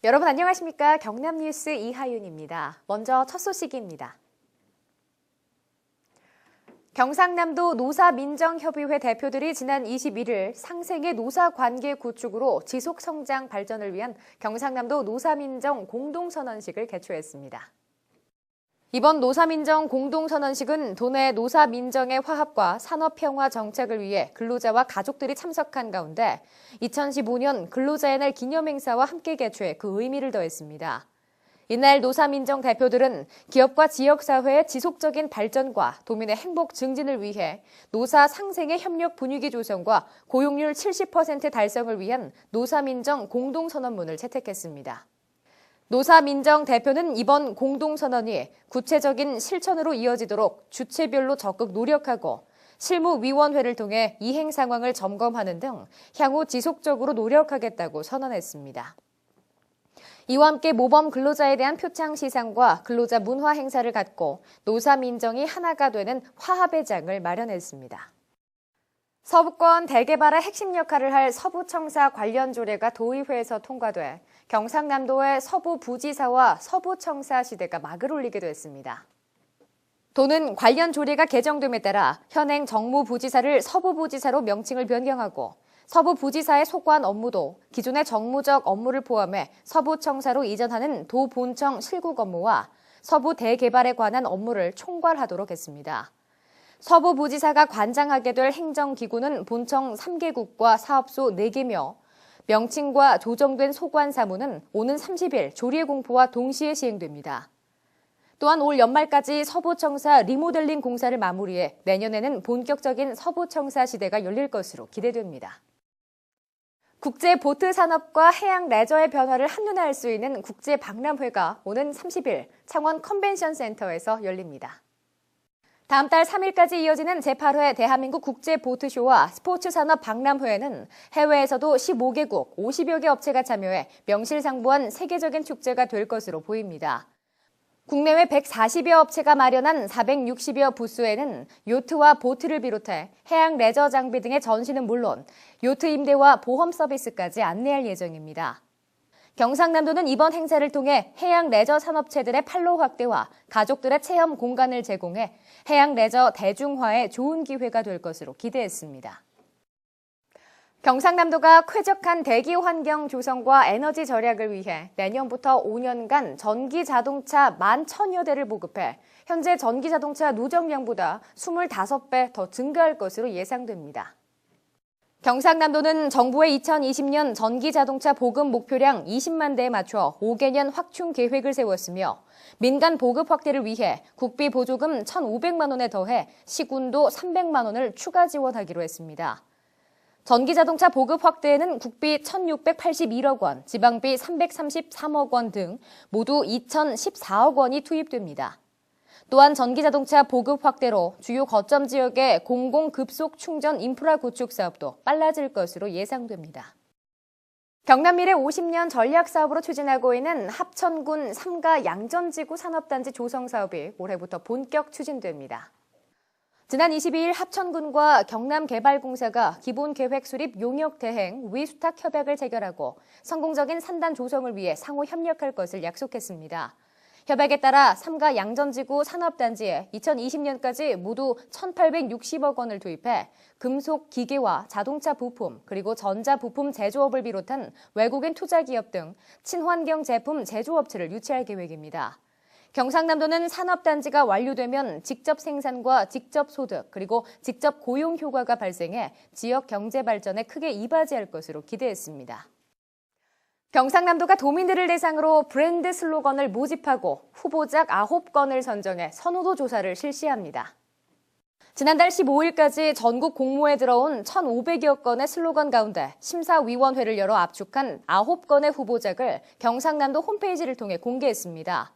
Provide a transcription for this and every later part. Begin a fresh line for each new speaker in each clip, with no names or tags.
여러분 안녕하십니까? 경남뉴스 이하윤입니다. 먼저 첫 소식입니다. 경상남도 노사민정협의회 대표들이 지난 21일 상생의 노사관계 구축으로 지속성장 발전을 위한 경상남도 노사민정 공동선언식을 개최했습니다. 이번 노사민정 공동선언식은 도내 노사민정의 화합과 산업평화 정책을 위해 근로자와 가족들이 참석한 가운데 2015년 근로자의 날 기념행사와 함께 개최해 그 의미를 더했습니다. 이날 노사민정 대표들은 기업과 지역사회의 지속적인 발전과 도민의 행복 증진을 위해 노사 상생의 협력 분위기 조성과 고용률 70% 달성을 위한 노사민정 공동선언문을 채택했습니다. 노사민정 대표는 이번 공동선언이 구체적인 실천으로 이어지도록 주체별로 적극 노력하고 실무위원회를 통해 이행 상황을 점검하는 등 향후 지속적으로 노력하겠다고 선언했습니다. 이와 함께 모범 근로자에 대한 표창 시상과 근로자 문화 행사를 갖고 노사민정이 하나가 되는 화합의 장을 마련했습니다. 서부권 대개발의 핵심 역할을 할 서부청사 관련 조례가 도의회에서 통과돼 경상남도의 서부부지사와 서부청사 시대가 막을 올리게 됐습니다. 도는 관련 조례가 개정됨에 따라 현행 정무부지사를 서부부지사로 명칭을 변경하고 서부부지사의 소관 업무도 기존의 정무적 업무를 포함해 서부청사로 이전하는 도본청 실국 업무와 서부대개발에 관한 업무를 총괄하도록 했습니다. 서부부지사가 관장하게 될 행정기구는 본청 3개국과 사업소 4개며 명칭과 조정된 소관 사무는 오는 30일 조례 공포와 동시에 시행됩니다. 또한 올 연말까지 서부청사 리모델링 공사를 마무리해 내년에는 본격적인 서부청사 시대가 열릴 것으로 기대됩니다. 국제 보트 산업과 해양 레저의 변화를 한눈에 알 수 있는 국제박람회가 오는 30일 창원 컨벤션 센터에서 열립니다. 다음 달 3일까지 이어지는 제8회 대한민국 국제보트쇼와 스포츠산업 박람회에는 해외에서도 15개국 50여 개 업체가 참여해 명실상부한 세계적인 축제가 될 것으로 보입니다. 국내외 140여 업체가 마련한 460여 부스에는 요트와 보트를 비롯해 해양 레저 장비 등의 전시는 물론 요트 임대와 보험 서비스까지 안내할 예정입니다. 경상남도는 이번 행사를 통해 해양 레저 산업체들의 판로 확대와 가족들의 체험 공간을 제공해 해양 레저 대중화에 좋은 기회가 될 것으로 기대했습니다. 경상남도가 쾌적한 대기 환경 조성과 에너지 절약을 위해 내년부터 5년간 전기 자동차 11,000여 대를 보급해 현재 전기 자동차 누적량보다 25배 더 증가할 것으로 예상됩니다. 경상남도는 정부의 2020년 전기자동차 보급 목표량 20만 대에 맞춰 5개년 확충 계획을 세웠으며 민간 보급 확대를 위해 국비 보조금 1,500만 원에 더해 시군도 300만 원을 추가 지원하기로 했습니다. 전기자동차 보급 확대에는 국비 1,681억 원, 지방비 333억 원 등 모두 2,014억 원이 투입됩니다. 또한 전기자동차 보급 확대로 주요 거점 지역의 공공급속 충전 인프라 구축 사업도 빨라질 것으로 예상됩니다. 경남미래 50년 전략 사업으로 추진하고 있는 합천군 3가 양전지구 산업단지 조성 사업이 올해부터 본격 추진됩니다. 지난 22일 합천군과 경남개발공사가 기본계획 수립 용역 대행 위수탁 협약을 체결하고 성공적인 산단 조성을 위해 상호 협력할 것을 약속했습니다. 협약에 따라 3가 양전지구 산업단지에 2020년까지 모두 1,860억 원을 투입해 금속 기계와 자동차 부품 그리고 전자부품 제조업을 비롯한 외국인 투자기업 등 친환경 제품 제조업체를 유치할 계획입니다. 경상남도는 산업단지가 완료되면 직접 생산과 직접 소득 그리고 직접 고용 효과가 발생해 지역 경제 발전에 크게 이바지할 것으로 기대했습니다. 경상남도가 도민들을 대상으로 브랜드 슬로건을 모집하고 후보작 9건을 선정해 선호도 조사를 실시합니다. 지난달 15일까지 전국 공모에 들어온 1,500여 건의 슬로건 가운데 심사위원회를 열어 압축한 9건의 후보작을 경상남도 홈페이지를 통해 공개했습니다.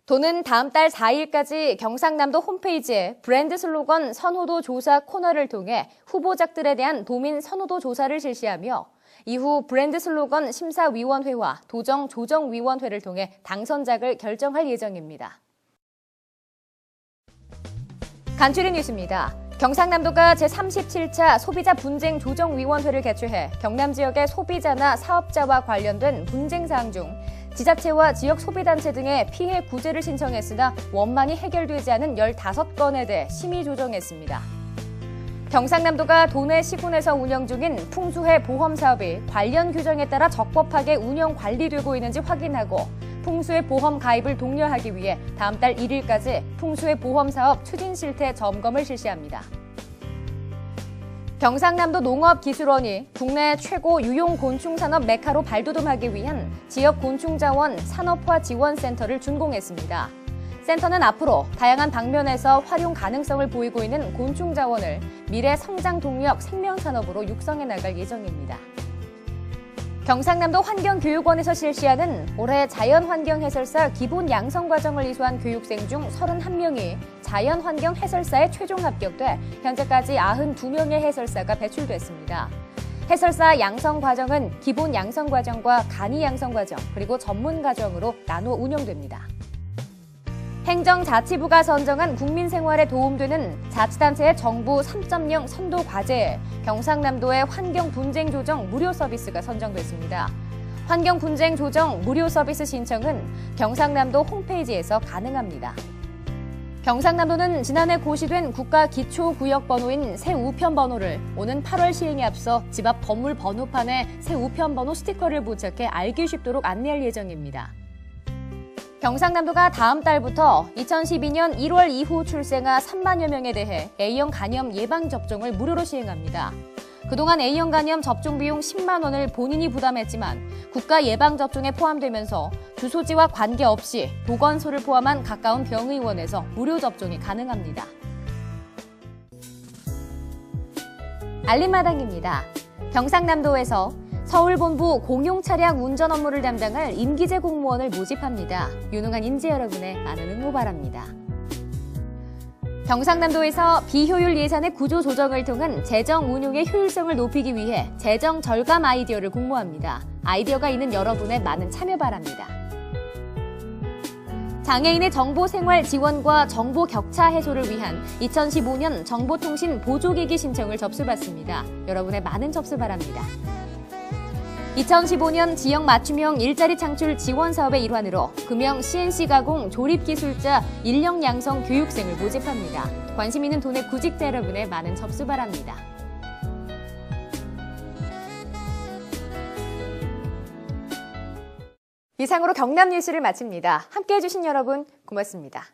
도는 다음 달 4일까지 경상남도 홈페이지에 브랜드 슬로건 선호도 조사 코너를 통해 후보작들에 대한 도민 선호도 조사를 실시하며 이후 브랜드 슬로건 심사위원회와 도정 조정위원회를 통해 당선작을 결정할 예정입니다. 간추린 뉴스입니다. 경상남도가 제37차 소비자 분쟁 조정위원회를 개최해 경남 지역의 소비자나 사업자와 관련된 분쟁 사항 중 지자체와 지역 소비단체 등의 피해 구제를 신청했으나 원만히 해결되지 않은 15건에 대해 심의 조정했습니다. 경상남도가 도내 시군에서 운영 중인 풍수해 보험 사업이 관련 규정에 따라 적법하게 운영 관리되고 있는지 확인하고 풍수해 보험 가입을 독려하기 위해 다음 달 1일까지 풍수해 보험 사업 추진 실태 점검을 실시합니다. 경상남도 농업기술원이 국내 최고 유용 곤충 산업 메카로 발돋움하기 위한 지역 곤충 자원 산업화 지원센터를 준공했습니다. 센터는 앞으로 다양한 방면에서 활용 가능성을 보이고 있는 곤충 자원을 미래 성장 동력 생명산업으로 육성해 나갈 예정입니다. 경상남도 환경교육원에서 실시하는 올해 자연환경해설사 기본 양성과정을 이수한 교육생 중 31명이 자연환경해설사에 최종 합격돼 현재까지 92명의 해설사가 배출됐습니다. 해설사 양성과정은 기본 양성과정과 간이 양성과정 그리고 전문과정으로 나눠 운영됩니다. 행정자치부가 선정한 국민생활에 도움되는 자치단체의 정부 3.0 선도 과제에 경상남도의 환경분쟁조정 무료 서비스가 선정됐습니다. 환경분쟁조정 무료 서비스 신청은 경상남도 홈페이지에서 가능합니다. 경상남도는 지난해 고시된 국가기초구역번호인 새 우편번호를 오는 8월 시행에 앞서 집 앞 건물 번호판에 새 우편번호 스티커를 부착해 알기 쉽도록 안내할 예정입니다. 경상남도가 다음 달부터 2012년 1월 이후 출생아 3만여 명에 대해 A형 간염 예방접종을 무료로 시행합니다. 그동안 A형 간염 접종 비용 10만 원을 본인이 부담했지만 국가 예방접종에 포함되면서 주소지와 관계없이 보건소를 포함한 가까운 병의원에서 무료 접종이 가능합니다. 알림마당입니다. 경상남도에서 서울본부 공용차량 운전 업무를 담당할 임기제 공무원을 모집합니다. 유능한 인재 여러분의 많은 응모 바랍니다. 경상남도에서 비효율 예산의 구조 조정을 통한 재정 운용의 효율성을 높이기 위해 재정 절감 아이디어를 공모합니다. 아이디어가 있는 여러분의 많은 참여 바랍니다. 장애인의 정보생활 지원과 정보 격차 해소를 위한 2015년 정보통신 보조기기 신청을 접수받습니다. 여러분의 많은 접수 바랍니다. 2015년 지역 맞춤형 일자리 창출 지원 사업의 일환으로 금형 CNC 가공 조립기술자 인력 양성 교육생을 모집합니다. 관심 있는 도내 구직자 여러분의 많은 접수 바랍니다. 이상으로 경남 뉴스를 마칩니다. 함께해 주신 여러분 고맙습니다.